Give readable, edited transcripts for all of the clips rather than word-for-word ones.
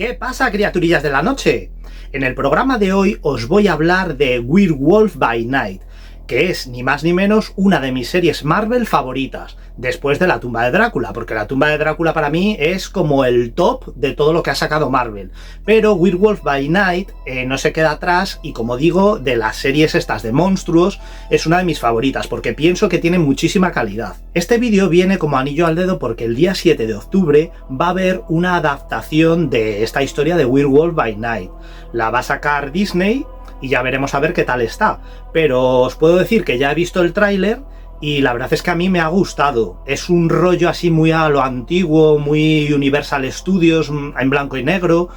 ¿Qué pasa, criaturillas de la noche? En el programa de hoy os voy a hablar de Werewolf by Night, que es ni más ni menos una de mis series Marvel favoritas, después de La tumba de Drácula, porque La tumba de Drácula para mí es como el top de todo lo que ha sacado Marvel. Pero Werewolf by Night no se queda atrás y, como digo, de las series estas de monstruos, es una de mis favoritas, porque pienso que tiene muchísima calidad. Este vídeo viene como anillo al dedo porque el día 7 de octubre va a haber una adaptación de esta historia de Werewolf by Night. La va a sacar Disney y ya veremos a ver qué tal está. Pero os puedo decir que ya he visto el tráiler y la verdad es que a mí me ha gustado. Es un rollo así muy a lo antiguo, muy Universal Studios, en blanco y negro.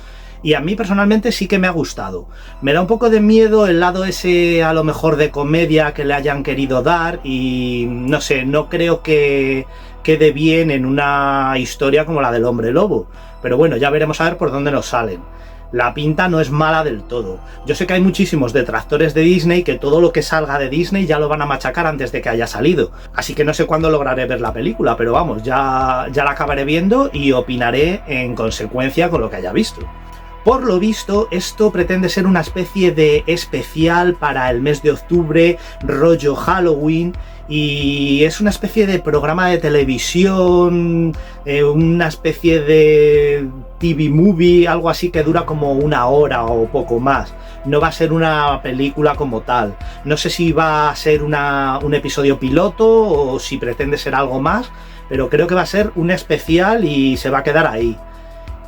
Y a mí personalmente sí que me ha gustado. Me da un poco de miedo el lado ese a lo mejor de comedia que le hayan querido dar. Y no sé, no creo que quede bien en una historia como la del Hombre Lobo. Pero bueno, ya veremos a ver por dónde nos salen. La pinta no es mala del todo. Yo sé que hay muchísimos detractores de Disney que todo lo que salga de Disney ya lo van a machacar antes de que haya salido. Así que no sé cuándo lograré ver la película, pero vamos, ya la acabaré viendo y opinaré en consecuencia con lo que haya visto. Por lo visto, esto pretende ser una especie de especial para el mes de octubre, rollo Halloween, y es una especie de programa de televisión, una especie de TV movie, algo así que dura como una hora o poco más. No va a ser una película como tal. No sé si va a ser un episodio piloto o si pretende ser algo más, pero creo que va a ser un especial y se va a quedar ahí.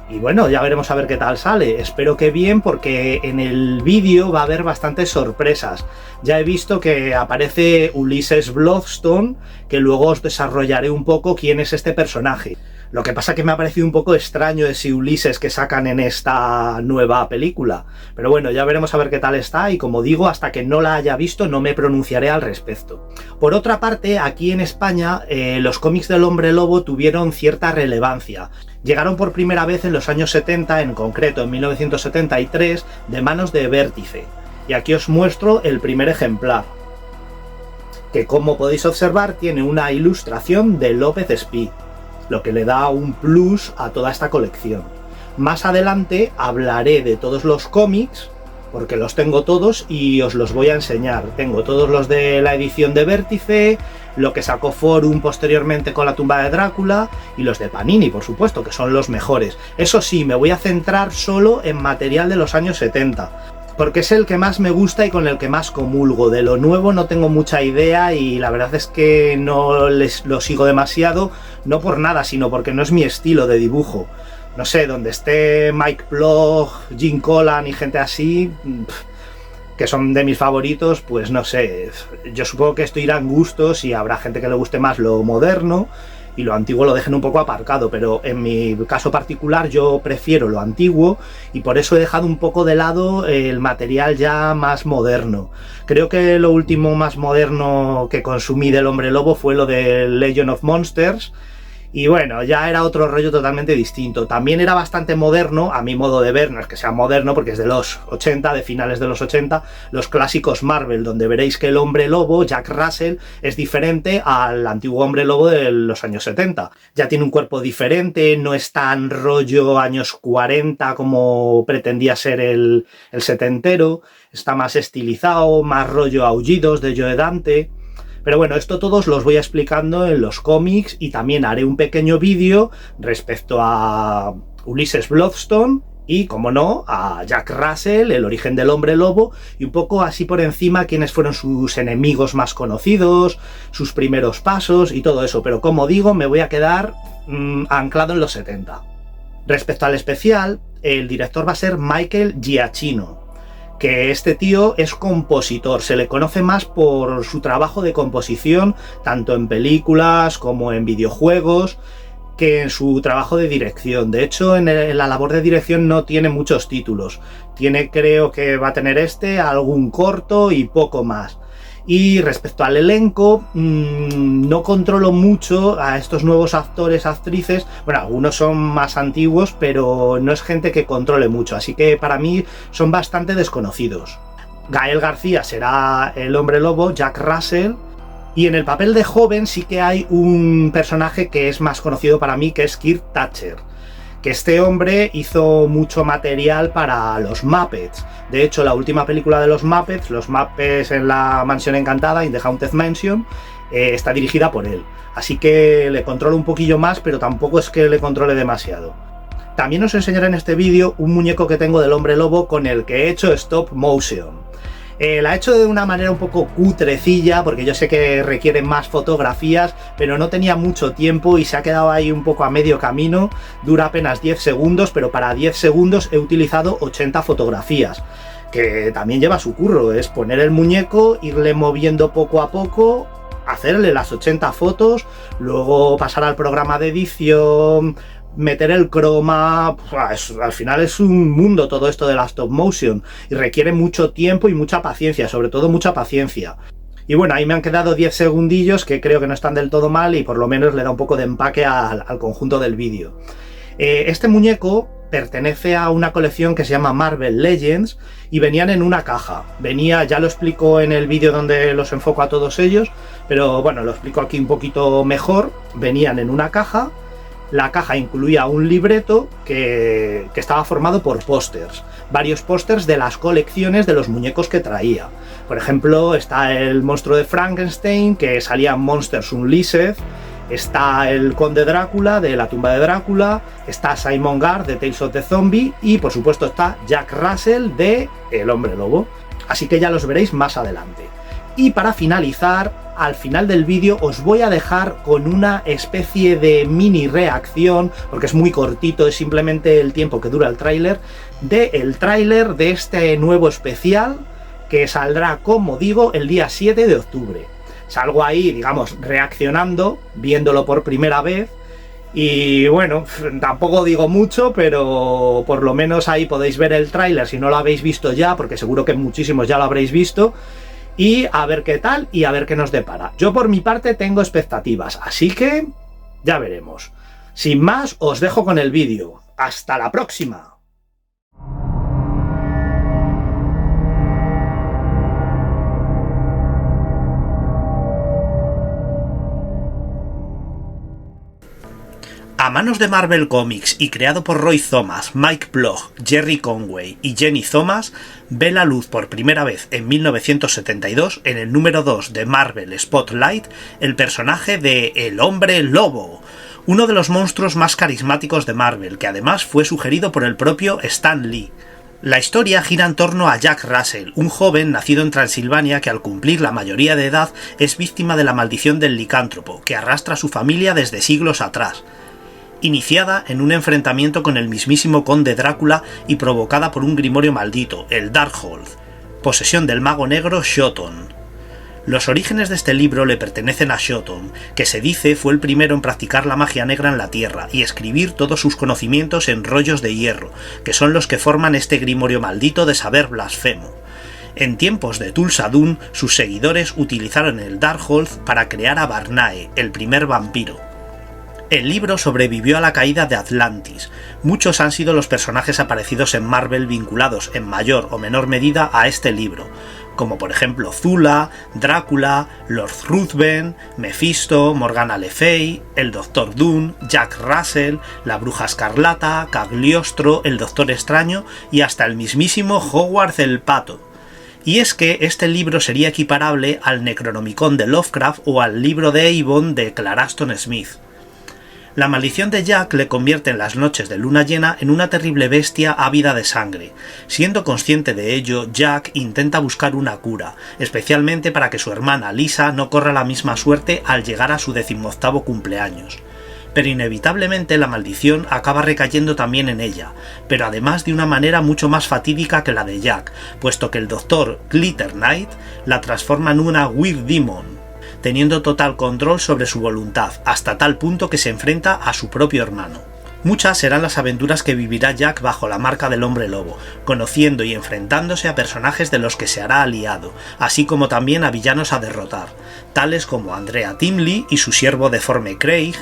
Y bueno, ya veremos a ver qué tal sale. Espero que bien, porque en el vídeo va a haber bastantes sorpresas. Ya he visto que aparece Ulysses Bloodstone, que luego os desarrollaré un poco quién es este personaje. Lo que pasa que me ha parecido un poco extraño ese Ulises que sacan en esta nueva película. Pero bueno, ya veremos a ver qué tal está y, como digo, hasta que no la haya visto no me pronunciaré al respecto. Por otra parte, aquí en España los cómics del Hombre Lobo tuvieron cierta relevancia. Llegaron por primera vez en los años 70, en concreto en 1973, de manos de Vértice. Y aquí os muestro el primer ejemplar, que, como podéis observar, tiene una ilustración de López Espí, lo que le da un plus a toda esta colección. Más adelante hablaré de todos los cómics, porque los tengo todos y os los voy a enseñar. Tengo todos los de la edición de Vértice, lo que sacó Forum posteriormente con La tumba de Drácula y los de Panini, por supuesto, que son los mejores. Eso sí, me voy a centrar solo en material de los años 70, porque es el que más me gusta y con el que más comulgo. De lo nuevo no tengo mucha idea y la verdad es que no lo sigo demasiado, no por nada, sino porque no es mi estilo de dibujo. No sé, donde esté Mike Plough, Jim Collan y gente así, que son de mis favoritos, pues no sé. Yo supongo que esto irá en gustos y habrá gente que le guste más lo moderno y lo antiguo lo dejen un poco aparcado, pero en mi caso particular yo prefiero lo antiguo y por eso he dejado un poco de lado el material ya más moderno. Creo que lo último más moderno que consumí del Hombre Lobo fue lo de Legion of Monsters. Y bueno, ya era otro rollo totalmente distinto. También era bastante moderno, a mi modo de ver, no es que sea moderno porque es de los 80, de finales de los 80, los clásicos Marvel, donde veréis que el Hombre Lobo, Jack Russell, es diferente al antiguo Hombre Lobo de los años 70. Ya tiene un cuerpo diferente, no es tan rollo años 40 como pretendía ser el setentero, está más estilizado, más rollo Aullidos de Joe Dante. Pero bueno, esto todos los voy explicando en los cómics y también haré un pequeño vídeo respecto a Ulysses Bloodstone y, como no, a Jack Russell, el origen del Hombre Lobo, y un poco así por encima quiénes fueron sus enemigos más conocidos, sus primeros pasos y todo eso. Pero como digo, me voy a quedar anclado en los 70. Respecto al especial, el director va a ser Michael Giacchino, que este tío es compositor, se le conoce más por su trabajo de composición, tanto en películas como en videojuegos, que en su trabajo de dirección. De hecho, en la labor de dirección no tiene muchos títulos. Tiene, creo que va a tener algún corto y poco más. Y respecto al elenco, no controlo mucho a estos nuevos actores, actrices. Bueno, algunos son más antiguos, pero no es gente que controle mucho, así que para mí son bastante desconocidos. Gael García será el Hombre Lobo, Jack Russell, y en el papel de joven sí que hay un personaje que es más conocido para mí, que es Kirk Thatcher, que este hombre hizo mucho material para los Muppets. De hecho, la última película de los Muppets en la Mansión Encantada, in the Haunted Mansion, está dirigida por él. Así que le controlo un poquillo más, pero tampoco es que le controle demasiado. También os enseñaré en este vídeo un muñeco que tengo del hombre lobo con el que he hecho stop motion. La he hecho de una manera un poco cutrecilla, porque yo sé que requiere más fotografías, pero no tenía mucho tiempo y se ha quedado ahí un poco a medio camino. Dura apenas 10 segundos, pero para 10 segundos he utilizado 80 fotografías, que también lleva su curro, es poner el muñeco, irle moviendo poco a poco, hacerle las 80 fotos, luego pasar al programa de edición, meter el croma. Al final es un mundo todo esto de la stop motion y requiere mucho tiempo y mucha paciencia, sobre todo mucha paciencia. Y bueno, ahí me han quedado 10 segundillos que creo que no están del todo mal y por lo menos le da un poco de empaque al conjunto del vídeo. Este muñeco pertenece a una colección que se llama Marvel Legends y venían en una caja. Venía, ya lo explico en el vídeo donde los enfoco a todos ellos, pero bueno, lo explico aquí un poquito mejor. Venían en una caja. La caja incluía un libreto que estaba formado por pósters, varios pósters de las colecciones de los muñecos que traía. Por ejemplo, está el monstruo de Frankenstein, que salía en Monsters Unleashed, está el Conde Drácula de La tumba de Drácula, está Simon Gard de Tales of the Zombie y por supuesto está Jack Russell de El Hombre Lobo. Así que ya los veréis más adelante. Y para finalizar, al final del vídeo os voy a dejar con una especie de mini reacción, porque es muy cortito, es simplemente el tiempo que dura el tráiler, de este nuevo especial que saldrá, como digo, el día 7 de octubre. Salgo ahí, digamos, reaccionando, viéndolo por primera vez. Y bueno, tampoco digo mucho, pero por lo menos ahí podéis ver el tráiler si no lo habéis visto ya, porque seguro que muchísimos ya lo habréis visto. Y a ver qué tal y a ver qué nos depara. Yo por mi parte tengo expectativas, así que ya veremos. Sin más, os dejo con el vídeo. ¡Hasta la próxima! A manos de Marvel Comics y creado por Roy Thomas, Mike Bloch, Jerry Conway y Jenny Thomas, ve la luz por primera vez en 1972 en el número 2 de Marvel Spotlight el personaje de El Hombre Lobo, uno de los monstruos más carismáticos de Marvel, que además fue sugerido por el propio Stan Lee. La historia gira en torno a Jack Russell, un joven nacido en Transilvania que al cumplir la mayoría de edad es víctima de la maldición del licántropo, que arrastra a su familia desde siglos atrás. Iniciada en un enfrentamiento con el mismísimo Conde Drácula y provocada por un grimorio maldito, el Darkhold, posesión del mago negro Shoton. Los orígenes de este libro le pertenecen a Shoton, que se dice fue el primero en practicar la magia negra en la Tierra y escribir todos sus conocimientos en rollos de hierro, que son los que forman este grimorio maldito de saber blasfemo. En tiempos de Tulsadun, sus seguidores utilizaron el Darkhold para crear a Barnae, el primer vampiro. El libro sobrevivió a la caída de Atlantis. Muchos han sido los personajes aparecidos en Marvel vinculados en mayor o menor medida a este libro, como por ejemplo Zula, Drácula, Lord Ruthven, Mephisto, Morgana Le Fay, el Doctor Doom, Jack Russell, la Bruja Escarlata, Cagliostro, el Doctor Extraño y hasta el mismísimo Howard el Pato. Y es que este libro sería equiparable al Necronomicon de Lovecraft o al libro de Avon de Claraston Smith. La maldición de Jack le convierte en las noches de luna llena en una terrible bestia ávida de sangre. Siendo consciente de ello, Jack intenta buscar una cura, especialmente para que su hermana Lisa no corra la misma suerte al llegar a su 18º cumpleaños. Pero inevitablemente la maldición acaba recayendo también en ella, pero además de una manera mucho más fatídica que la de Jack, puesto que el Dr. Glitter Knight la transforma en una Weird Demon, teniendo total control sobre su voluntad, hasta tal punto que se enfrenta a su propio hermano. Muchas serán las aventuras que vivirá Jack bajo la marca del Hombre Lobo, conociendo y enfrentándose a personajes de los que se hará aliado, así como también a villanos a derrotar, tales como Andrea Timley y su siervo deforme Craig,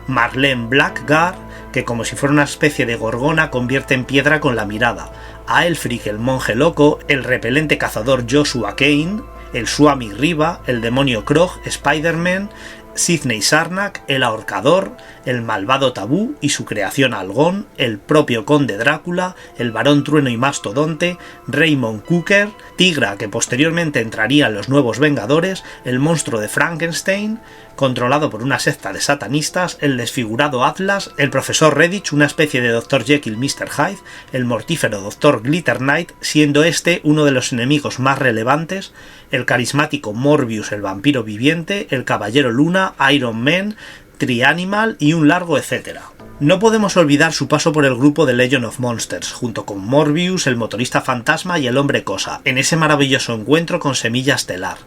Marlene Blackguard, que como si fuera una especie de gorgona convierte en piedra con la mirada, a Elfric el monje loco, el repelente cazador Joshua Kane, el Swami Riva, el demonio Krog, Spider-Man, Sidney Sarnak, el ahorcador, el malvado Tabú y su creación Algón, el propio conde Drácula, el barón Trueno y Mastodonte, Raymond Cooker, Tigra, que posteriormente entraría en los Nuevos Vengadores, el monstruo de Frankenstein, controlado por una secta de satanistas, el desfigurado Atlas, el profesor Redditch, una especie de Dr. Jekyll Mr. Hyde, el mortífero Dr. Glitter Knight, siendo este uno de los enemigos más relevantes, el carismático Morbius el vampiro viviente, el caballero Luna, Iron Man, Tri-Animal y un largo etcétera. No podemos olvidar su paso por el grupo de Legion of Monsters, junto con Morbius, el motorista fantasma y el hombre cosa, en ese maravilloso encuentro con Semilla Estelar.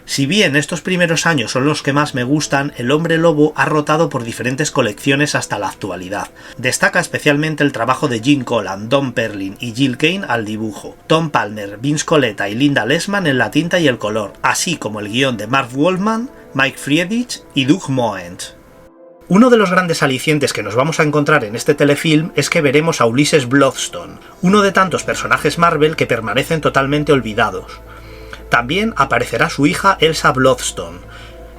Si bien estos primeros años son los que más me gustan, el Hombre Lobo ha rotado por diferentes colecciones hasta la actualidad. Destaca especialmente el trabajo de Gene Colan, Don Perlin y Gil Kane al dibujo, Tom Palmer, Vince Coletta y Linda Lessman en la tinta y el color, así como el guión de Marv Wolfman, Mike Friedrich y Doug Moench. Uno de los grandes alicientes que nos vamos a encontrar en este telefilm es que veremos a Ulysses Bloodstone, uno de tantos personajes Marvel que permanecen totalmente olvidados. También aparecerá su hija Elsa Bloodstone.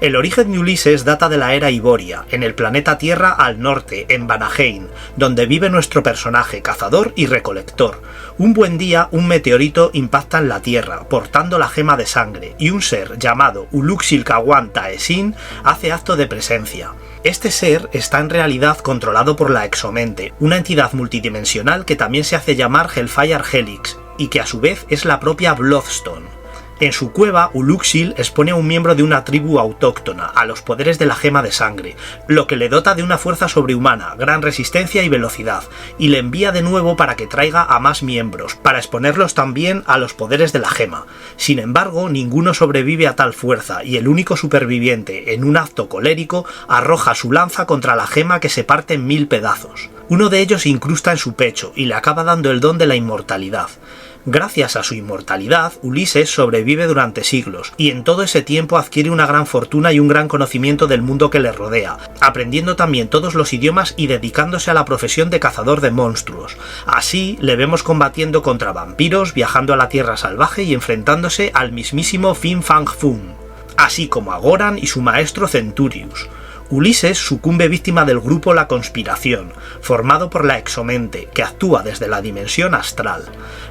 El origen de Ulises data de la era Iboria, en el planeta Tierra al norte, en Vanaheim, donde vive nuestro personaje, cazador y recolector. Un buen día, un meteorito impacta en la Tierra, portando la gema de sangre, y un ser llamado Uluxil-Kawan Taesin hace acto de presencia. Este ser está en realidad controlado por la Exomente, una entidad multidimensional que también se hace llamar Hellfire Helix, y que a su vez es la propia Bloodstone. En su cueva, Uluxil expone a un miembro de una tribu autóctona a los poderes de la gema de sangre, lo que le dota de una fuerza sobrehumana, gran resistencia y velocidad, y le envía de nuevo para que traiga a más miembros, para exponerlos también a los poderes de la gema. Sin embargo, ninguno sobrevive a tal fuerza, y el único superviviente, en un acto colérico, arroja su lanza contra la gema que se parte en 1000 pedazos. Uno de ellos se incrusta en su pecho, y le acaba dando el don de la inmortalidad. Gracias a su inmortalidad, Ulises sobrevive durante siglos, y en todo ese tiempo adquiere una gran fortuna y un gran conocimiento del mundo que le rodea, aprendiendo también todos los idiomas y dedicándose a la profesión de cazador de monstruos. Así, le vemos combatiendo contra vampiros, viajando a la Tierra Salvaje y enfrentándose al mismísimo Fin Fang Foom, así como a Goran y su maestro Centurius. Ulises sucumbe víctima del grupo La Conspiración, formado por la Exomente, que actúa desde la dimensión astral.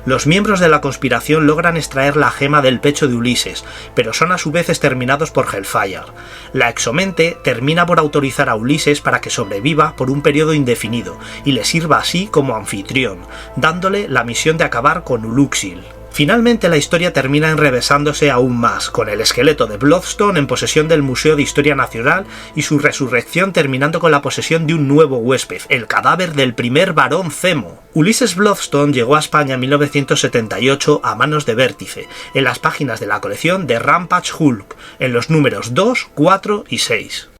Los miembros de la conspiración logran extraer la gema del pecho de Ulises, pero son a su vez exterminados por Hellfire. La Exomente termina por autorizar a Ulises para que sobreviva por un periodo indefinido, y le sirva así como anfitrión, dándole la misión de acabar con Uluxil. Finalmente la historia termina enrevesándose aún más, con el esqueleto de Bloodstone en posesión del Museo de Historia Nacional y su resurrección terminando con la posesión de un nuevo huésped, el cadáver del primer barón Zemo. Ulysses Bloodstone llegó a España en 1978 a manos de Vértice, en las páginas de la colección de Rampage Hulk, en los números 2, 4 y 6.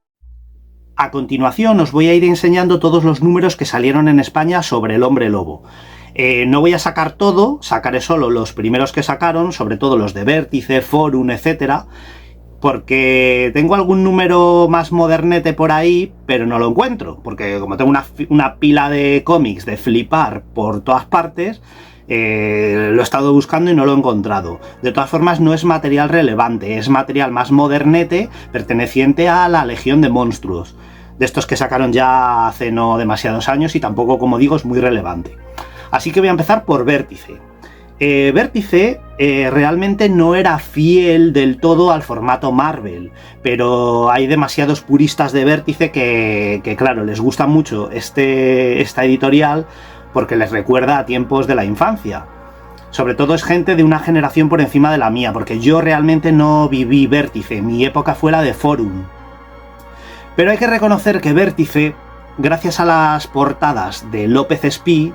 A continuación os voy a ir enseñando todos los números que salieron en España sobre el Hombre Lobo. No voy a sacar todo, sacaré solo los primeros que sacaron, sobre todo los de Vértice, Forum, etcétera, porque tengo algún número más modernete por ahí, pero no lo encuentro, porque como tengo una pila de cómics de flipar por todas partes, lo he estado buscando y no lo he encontrado. De todas formas, no es material relevante, es material más modernete, perteneciente a la Legión de Monstruos, de estos que sacaron ya hace no demasiados años y tampoco, como digo, es muy relevante. Así que voy a empezar por Vértice. Vértice realmente no era fiel del todo al formato Marvel, pero hay demasiados puristas de Vértice que claro, les gusta mucho esta editorial porque les recuerda a tiempos de la infancia. Sobre todo es gente de una generación por encima de la mía, porque yo realmente no viví Vértice, mi época fue la de Forum. Pero hay que reconocer que Vértice, gracias a las portadas de López Espí,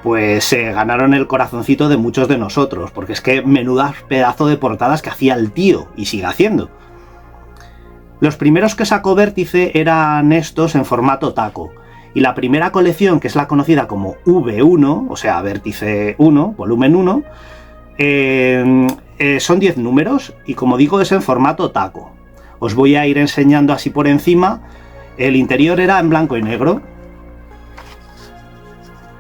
pues se ganaron el corazoncito de muchos de nosotros, porque es que menudas pedazo de portadas que hacía el tío, y sigue haciendo. Los primeros que sacó Vértice eran estos en formato taco, y la primera colección, que es la conocida como V1, o sea, Vértice 1, volumen 1, son 10 números, y como digo, es en formato taco. Os voy a ir enseñando así por encima. El interior era en blanco y negro,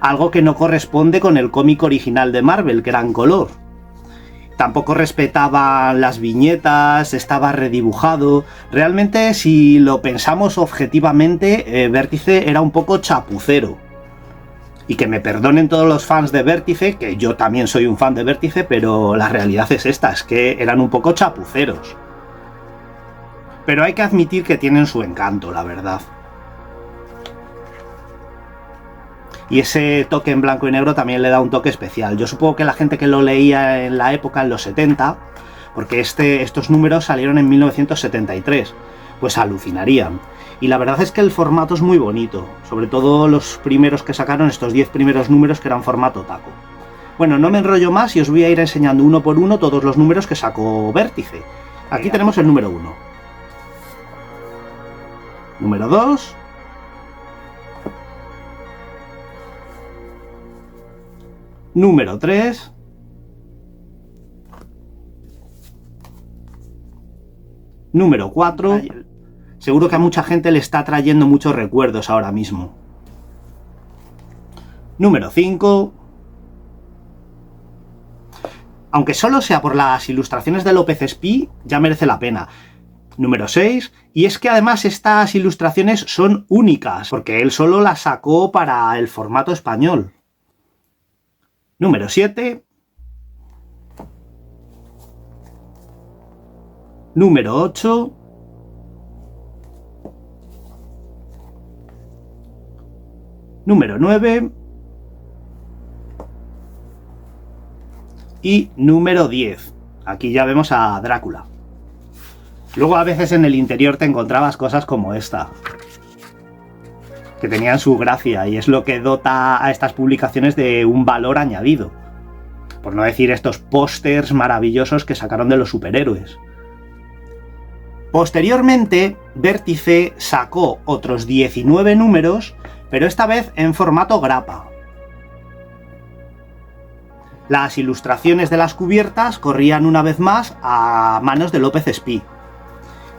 algo que no corresponde con el cómic original de Marvel, que era en color. Tampoco respetaba las viñetas, estaba redibujado. Realmente, si lo pensamos objetivamente, Vértice era un poco chapucero. Y que me perdonen todos los fans de Vértice, que yo también soy un fan de Vértice, pero la realidad es esta, es que eran un poco chapuceros. Pero hay que admitir que tienen su encanto, la verdad. Y ese toque en blanco y negro también le da un toque especial. Yo supongo que la gente que lo leía en la época, en los 70, porque estos números salieron en 1973, pues alucinarían. Y la verdad es que el formato es muy bonito, sobre todo los primeros que sacaron, estos 10 primeros números que eran formato taco. Bueno, no me enrollo más y os voy a ir enseñando uno por uno todos los números que sacó Vértice. Aquí tenemos el número 1. Número 2. Número 3. Número 4. Seguro que a mucha gente le está trayendo muchos recuerdos ahora mismo. Número 5. Aunque solo sea por las ilustraciones de López Espí, ya merece la pena. Número 6. Y es que además estas ilustraciones son únicas, porque él solo las sacó para el formato español. Número 7. Número 8. Número 9. Y número 10. Aquí ya vemos a Drácula. Luego a veces en el interior te encontrabas cosas como esta, que tenían su gracia, y es lo que dota a estas publicaciones de un valor añadido. Por no decir estos pósters maravillosos que sacaron de los superhéroes. Posteriormente, Vértice sacó otros 19 números, pero esta vez en formato grapa. Las ilustraciones de las cubiertas corrían una vez más a manos de López Espí.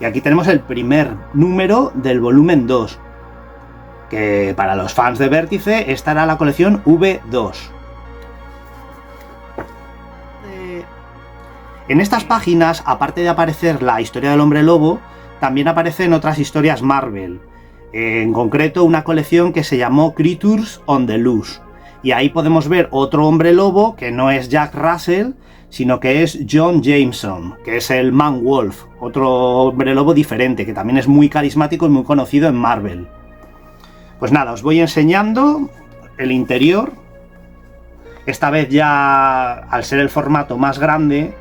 Y aquí tenemos el primer número del volumen 2, que para los fans de Vértice esta era la colección V2. En estas páginas, aparte de aparecer la historia del Hombre Lobo, también aparecen otras historias Marvel. En concreto, una colección que se llamó Creatures on the Loose. Y ahí podemos ver otro Hombre Lobo, que no es Jack Russell, sino que es John Jameson, que es el Man Wolf, otro Hombre Lobo diferente, que también es muy carismático y muy conocido en Marvel. Pues nada, os voy enseñando el interior. Esta vez ya, al ser el formato más grande,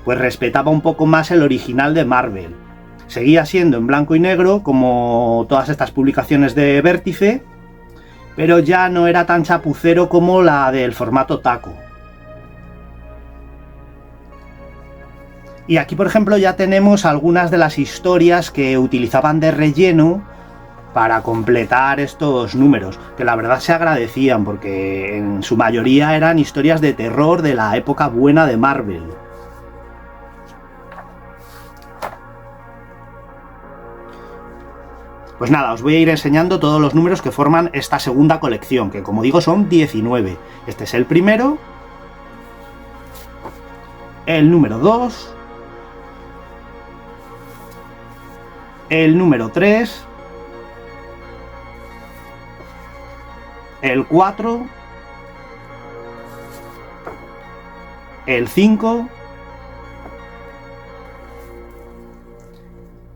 pues respetaba un poco más el original de Marvel. Seguía siendo en blanco y negro, como todas estas publicaciones de Vértice, pero ya no era tan chapucero como la del formato taco. Y aquí, por ejemplo, ya tenemos algunas de las historias que utilizaban de relleno para completar estos números, que la verdad se agradecían, porque en su mayoría eran historias de terror de la época buena de Marvel. Pues nada, os voy a ir enseñando todos los números que forman esta segunda colección, que como digo son 19. Este es el primero, el número 2, el número 3, el 4, el 5,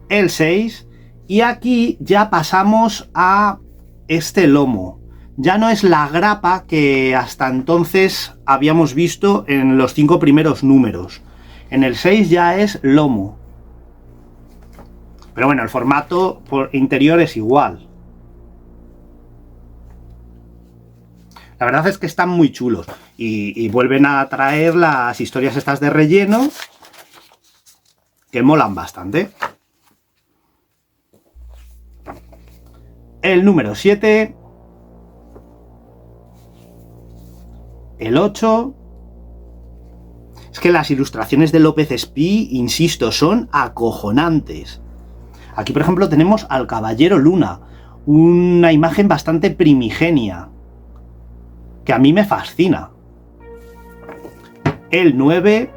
el 6, y aquí ya pasamos a este lomo. Ya no es la grapa que hasta entonces habíamos visto en los 5 primeros números. En el 6 ya es lomo. Pero bueno, el formato por interior es igual. La verdad es que están muy chulos. Y vuelven a traer las historias estas de relleno, que molan bastante. El número 7, el 8. Es que las ilustraciones de López Espí, insisto, son acojonantes. Aquí, por ejemplo, tenemos al Caballero Luna, una imagen bastante primigenia, que a mí me fascina. El 9,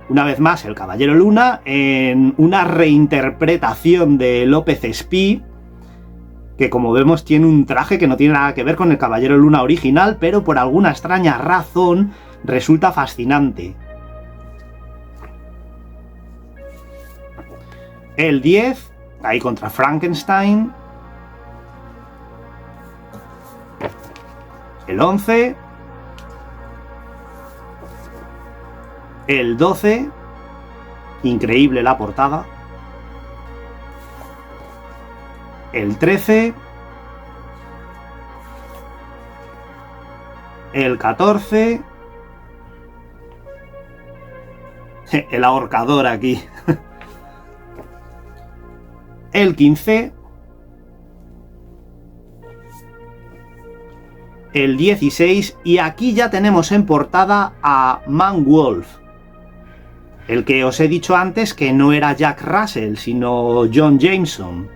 una vez más, el Caballero Luna, en una reinterpretación de López Espí, que como vemos tiene un traje que no tiene nada que ver con el Caballero Luna original, pero por alguna extraña razón resulta fascinante. El 10, ahí contra Frankenstein. El 11. El 12. Increíble la portada. El 13. El 14. El ahorcador aquí. El 15. El 16. Y aquí ya tenemos en portada a Man-Wolf. El que os he dicho antes que no era Jack Russell, sino John Jameson.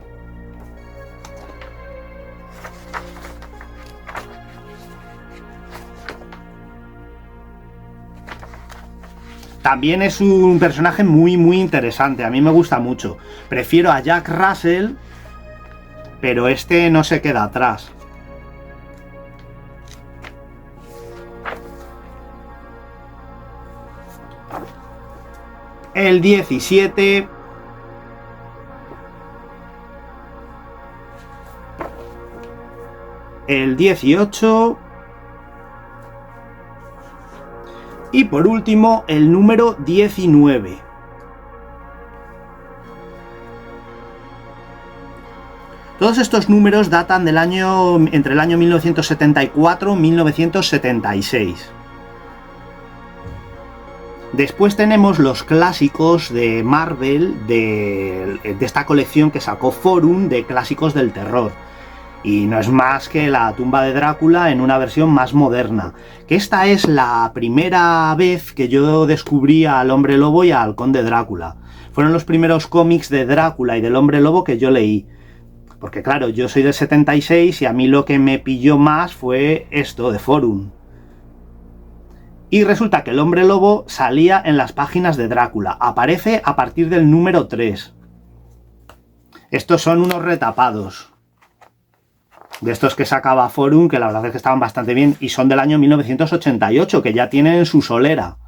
También es un personaje muy interesante, a mí me gusta mucho. Prefiero a Jack Russell, pero este no se queda atrás. El 17. El 18. Y por último, el número 19. Todos estos números datan del año, entre el año 1974 y 1976. Después tenemos los clásicos de Marvel, de esta colección que sacó Forum de clásicos del terror. Y no es más que La tumba de Drácula en una versión más moderna. Que esta es la primera vez que yo descubrí al Hombre Lobo y al Conde Drácula. Fueron los primeros cómics de Drácula y del Hombre Lobo que yo leí. Porque claro, yo soy del 76 y a mí lo que me pilló más fue esto de Forum. Y resulta que el Hombre Lobo salía en las páginas de Drácula. Aparece a partir del número 3. Estos son unos retapados. De estos que sacaba Forum, que la verdad es que estaban bastante bien, y son del año 1988, que ya tienen su solera.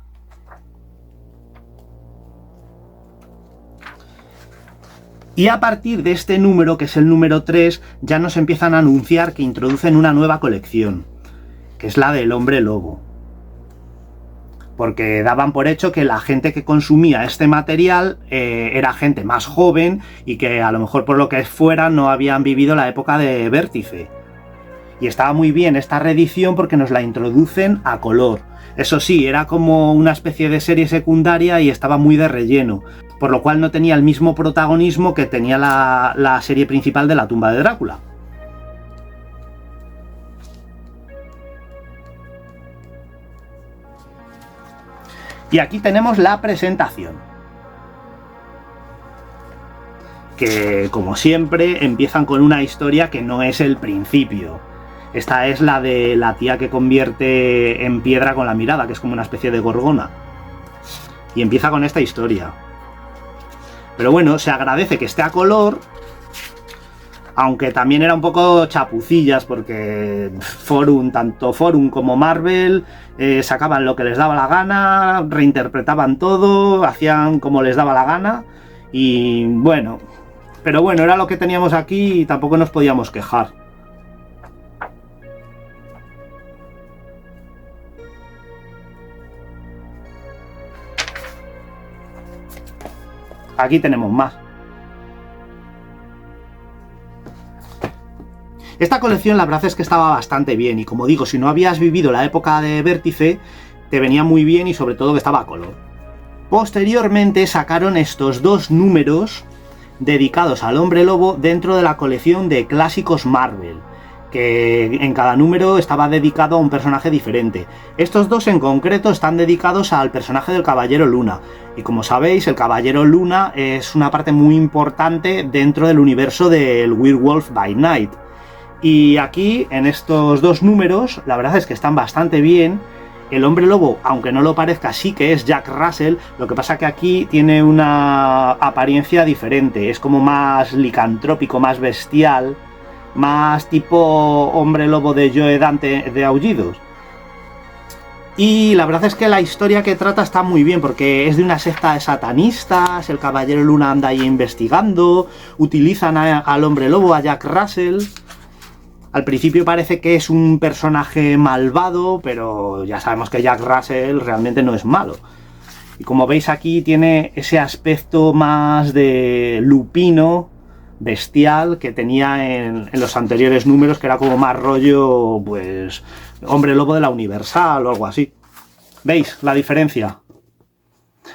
Y a partir de este número, que es el número 3, ya nos empiezan a anunciar que introducen una nueva colección, que es la del Hombre Lobo. Porque daban por hecho que la gente que consumía este material era gente más joven y que a lo mejor por lo que fuera no habían vivido la época de Vértice. Y estaba muy bien esta reedición porque nos la introducen a color. Eso sí, era como una especie de serie secundaria y estaba muy de relleno, por lo cual no tenía el mismo protagonismo que tenía la serie principal de La tumba de Drácula. Y aquí tenemos la presentación, que como siempre empiezan con una historia que no es el principio. Esta es la de la tía que convierte en piedra con la mirada, que es como una especie de gorgona. Y empieza con esta historia. Pero bueno, se agradece que esté a color, aunque también era un poco chapucillas, porque Forum, tanto Forum como Marvel, sacaban lo que les daba la gana, reinterpretaban todo, hacían como les daba la gana, y bueno, pero bueno, era lo que teníamos aquí y tampoco nos podíamos quejar. Aquí tenemos más. Esta colección la verdad es que estaba bastante bien y como digo, si no habías vivido la época de Vértice, te venía muy bien y sobre todo que estaba a color. Posteriormente sacaron estos dos números dedicados al Hombre Lobo dentro de la colección de clásicos Marvel, que en cada número estaba dedicado a un personaje diferente. Estos dos en concreto están dedicados al personaje del Caballero Luna, y como sabéis, el Caballero Luna es una parte muy importante dentro del universo del Werewolf by Night. Y aquí, en estos dos números, la verdad es que están bastante bien, El hombre lobo, aunque no lo parezca, sí que es Jack Russell, lo que pasa que aquí tiene una apariencia diferente, es como más licantrópico, más bestial, más tipo hombre lobo de Joe Dante de Aullidos. Y la verdad es que la historia que trata está muy bien, porque es de una secta de satanistas, el Caballero Luna anda ahí investigando, utilizan al hombre lobo, a Jack Russell. Al principio parece que es un personaje malvado, pero ya sabemos que Jack Russell realmente no es malo. Y como veis aquí tiene ese aspecto más de lupino, bestial, que tenía en los anteriores números, que era como más rollo, pues, hombre lobo de la Universal o algo así. ¿Veis la diferencia?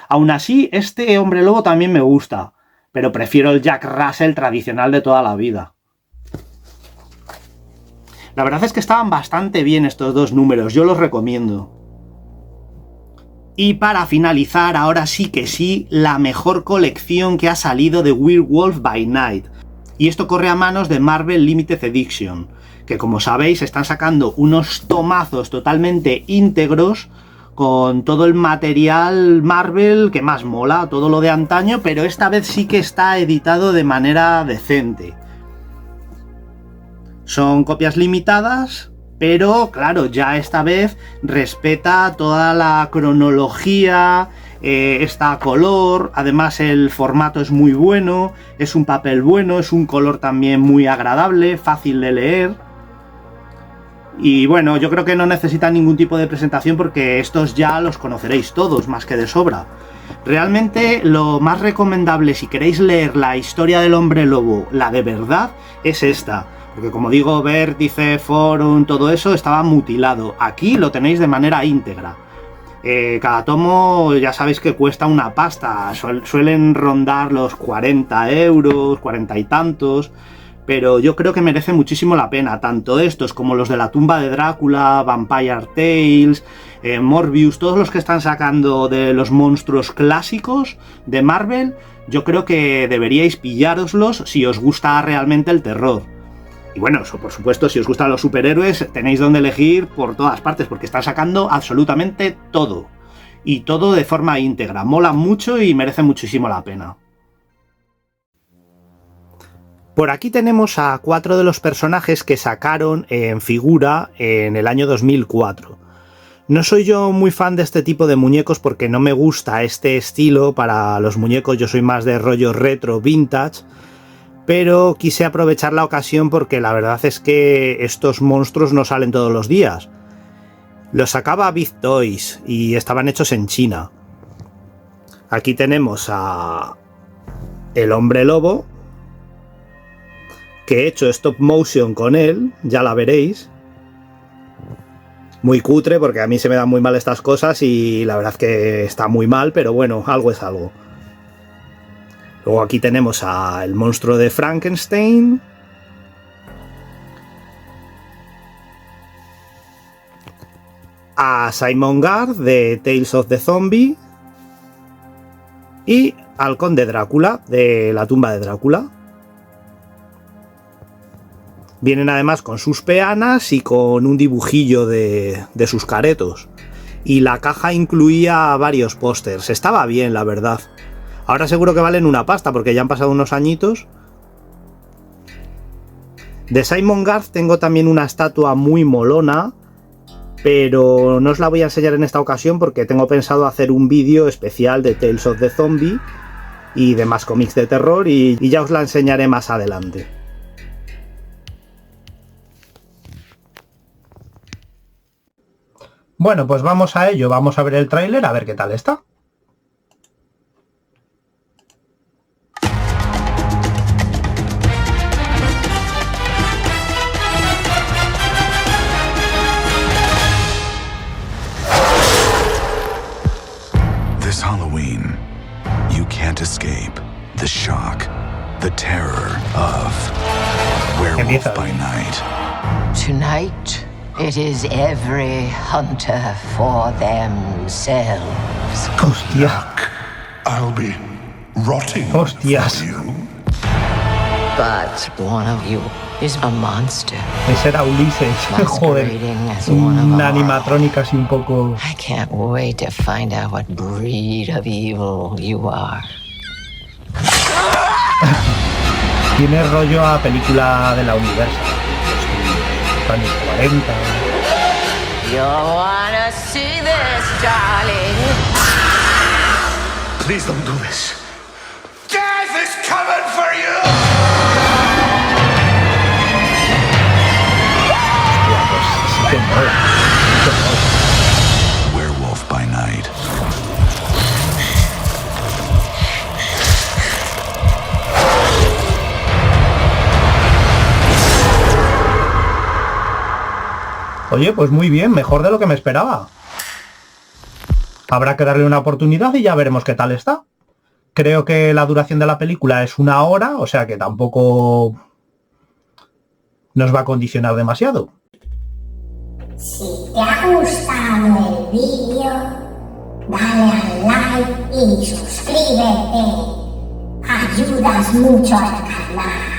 Aún así, este hombre lobo también me gusta, pero prefiero el Jack Russell tradicional de toda la vida. La verdad es que estaban bastante bien estos dos números, yo los recomiendo. Y para finalizar, ahora sí que sí, la mejor colección que ha salido de Werewolf by Night. Y esto corre a manos de Marvel Limited Edition, que como sabéis están sacando unos tomazos totalmente íntegros con todo el material Marvel que más mola, todo lo de antaño, pero esta vez sí que está editado de manera decente. Son copias limitadas, pero claro, ya esta vez respeta toda la cronología, está a color, además el formato es muy bueno, es un papel bueno, es un color también muy agradable, fácil de leer. Y bueno, yo creo que no necesitan ningún tipo de presentación porque estos ya los conoceréis todos, más que de sobra. Realmente lo más recomendable si queréis leer la historia del hombre lobo, la de verdad, es esta. Porque como digo, Vértice, Forum, todo eso estaba mutilado. Aquí lo tenéis de manera íntegra. Cada tomo ya sabéis que cuesta una pasta. Suelen rondar los 40 euros, 40 y tantos. Pero yo creo que merece muchísimo la pena. Tanto estos como los de la tumba de Drácula, Vampire Tales, Morbius, todos los que están sacando de los monstruos clásicos de Marvel, yo creo que deberíais pillároslos si os gusta realmente el terror. Y bueno, eso, por supuesto, si os gustan los superhéroes, tenéis donde elegir por todas partes, porque están sacando absolutamente todo. Y todo de forma íntegra. Mola mucho y merece muchísimo la pena. Por aquí tenemos a 4 de los personajes que sacaron en figura en el año 2004. No soy yo muy fan de este tipo de muñecos porque no me gusta este estilo para los muñecos, yo soy más de rollo retro, vintage, pero quise aprovechar la ocasión porque la verdad es que estos monstruos no salen todos los días. Los sacaba Big Toys y estaban hechos en China. Aquí tenemos a el hombre lobo, que he hecho stop motion con él, ya la veréis. Muy cutre porque a mí se me dan muy mal estas cosas y la verdad es que está muy mal, pero bueno, algo es algo. Luego aquí tenemos al monstruo de Frankenstein. A Simon Guard de Tales of the Zombie. Y al conde Drácula de la tumba de Drácula. Vienen además con sus peanas y con un dibujillo de sus caretos. Y la caja incluía varios pósters. Estaba bien, la verdad. Ahora seguro que valen una pasta porque ya han pasado unos añitos. De Simon Guard tengo también una estatua muy molona, pero no os la voy a enseñar en esta ocasión porque tengo pensado hacer un vídeo especial de Tales of the Zombie y demás cómics de terror y ya os la enseñaré más adelante. Bueno, pues vamos a ello, vamos a ver el tráiler a ver qué tal está. This Halloween, you can't escape the shock, the terror of Werewolf by Night. Tonight, it is every hunter for themselves. Hostia. I'll be rotting Hostias. for you. But one of you is a monster. Ese era Ulises. Joder. Una animatrónica así un poco... I can't wait to find out what breed of evil you are. Tiene rollo a película de la Universal. Años 40. You wanna see this, darling? Please don't do this. Death is coming for you! Hostia, pues sí que mola. Werewolf by Night. Oye, pues muy bien, mejor de lo que me esperaba. Habrá que darle una oportunidad y ya veremos qué tal está. Creo que la duración de la película es 1 hora, o sea que tampoco nos va a condicionar demasiado. Si te ha gustado el vídeo, dale al like y suscríbete. Ayudas mucho al canal.